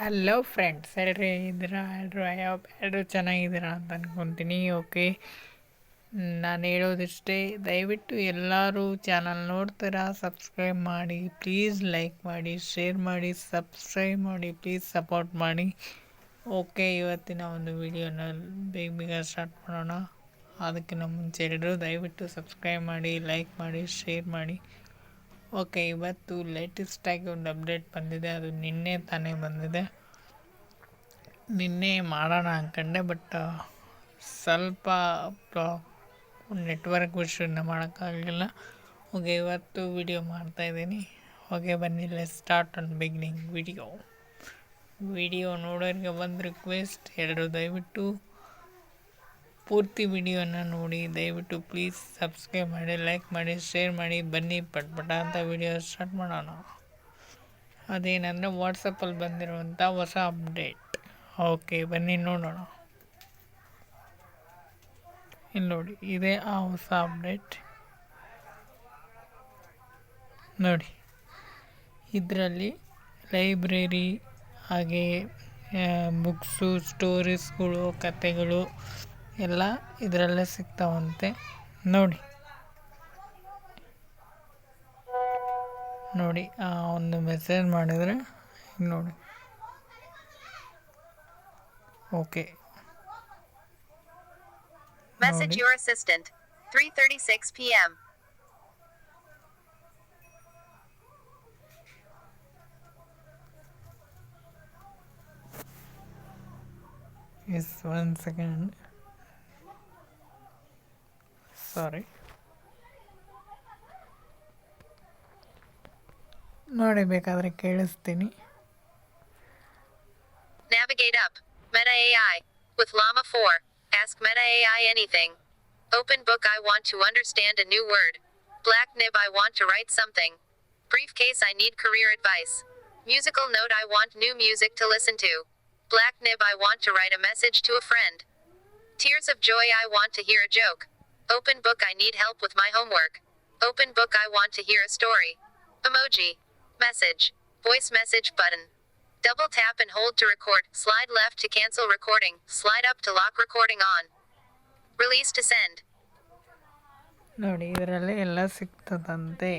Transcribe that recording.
Hello friends, ಎಲ್ಲರೂ ಎಲ್ಲರೂ ಚೆನ್ನಾಗಿದ್ದೀರಾ ಅಂತ ಅಂದ್ಕೊತೀನಿ. ಓಕೆ, ನಾನು ಹೇಳೋದಿಷ್ಟೇ, ದಯವಿಟ್ಟು ಎಲ್ಲರೂ ಚಾನಲ್ ನೋಡ್ತೀರಾ, ಸಬ್ಸ್ಕ್ರೈಬ್ ಮಾಡಿ ಪ್ಲೀಸ್, ಲೈಕ್ ಮಾಡಿ, ಶೇರ್ ಮಾಡಿ, ಸಬ್ಸ್ಕ್ರೈಬ್ ಮಾಡಿ ಪ್ಲೀಸ್, ಸಪೋರ್ಟ್ ಮಾಡಿ. ಓಕೆ, ಇವತ್ತಿನ ಒಂದು ವಿಡಿಯೋನ ಬೇಗ ಸ್ಟಾರ್ಟ್ ಮಾಡೋಣ. ಅದಕ್ಕಿಂತ ಮುಂಚೆ ಎಲ್ಲರೂ ದಯವಿಟ್ಟು ಸಬ್ಸ್ಕ್ರೈಬ್ ಮಾಡಿ, ಲೈಕ್ ಮಾಡಿ, ಶೇರ್ ಮಾಡಿ. ಓಕೆ, ಇವತ್ತು ಲೇಟೆಸ್ಟಾಗಿ ಒಂದು ಅಪ್ಡೇಟ್ ಬಂದಿದೆ. ಅದು ನಿನ್ನೆ ತಾನೇ ಬಂದಿದೆ. ನಿನ್ನೆ ಮಾಡೋಣ ಅಂದ್ಕೊಂಡೆ, ಬಟ್ ಸ್ವಲ್ಪ ನೆಟ್ವರ್ಕ್ ಇಶ್ಯೂಯಿಂದ ಮಾಡೋಕ್ಕಾಗಲಿಲ್ಲ. ಓಕೆ, ಇವತ್ತು ವಿಡಿಯೋ ಮಾಡ್ತಾಯಿದ್ದೀನಿ. ಓಕೆ, ಬನ್ನಿ, let's start on beginning video ನೋಡೋರಿಗೆ ಒಂದು ರಿಕ್ವೆಸ್ಟ್, ಎಲ್ಲರೂ ದಯವಿಟ್ಟು ಪೂರ್ತಿ ವಿಡಿಯೋನ ನೋಡಿ. ದಯವಿಟ್ಟು ಪ್ಲೀಸ್ ಸಬ್ಸ್ಕ್ರೈಬ್ ಮಾಡಿ, ಲೈಕ್ ಮಾಡಿ, ಶೇರ್ ಮಾಡಿ. ಬನ್ನಿ ಪಟ್ಪಟ ಅಂತ ವಿಡಿಯೋ ಸ್ಟಾರ್ಟ್ ಮಾಡೋಣ. ಅದೇನಂದರೆ ವಾಟ್ಸಪ್ಪಲ್ಲಿ ಬಂದಿರುವಂಥ ಹೊಸ ಅಪ್ಡೇಟ್. ಓಕೆ, ಬನ್ನಿ ನೋಡೋಣ. ಇಲ್ಲಿ ನೋಡಿ, ಇದೇ ಆ ಹೊಸ ಅಪ್ಡೇಟ್ ನೋಡಿ. ಇದರಲ್ಲಿ ಲೈಬ್ರರಿ, ಹಾಗೆ ಬುಕ್ಸು, ಸ್ಟೋರೀಸ್ಗಳು, ಕತೆಗಳು ಎಲ್ಲ ಇದರಲ್ಲೇ ಸಿಗ್ತಾವಂತೆ. ನೋಡಿ ಒಂದು ಮೆಸೇಜ್ ಮಾಡಿದರೆ ನೋಡಿ. Okay, Message your assistant. 3:36 p.m. Yes, 1 second. Sorry. ನೋಡಿ, ಬೇಕಾದರೆ ಕೇಳಿಸ್ತೀನಿ. Navigate up. Meta AI. With Llama 4. Ask Meta AI anything. Open book, I want to understand a new word. Black nib, I want to write something. Briefcase, I need career advice. Musical note, I want new music to listen to. Black nib, I want to write a message to a friend. Tears of joy, I want to hear a joke. Open book, I need help with my homework. Open book, I want to hear a story. Emoji. Message. Voice message button. Double tap and hold to record. Slide left to cancel recording. Slide up to lock recording on. Release to send. ನೋಡಿ, ಇದರಲ್ಲಿ ಎಲ್ಲ ಸಿಗ್ತದಂತೆ.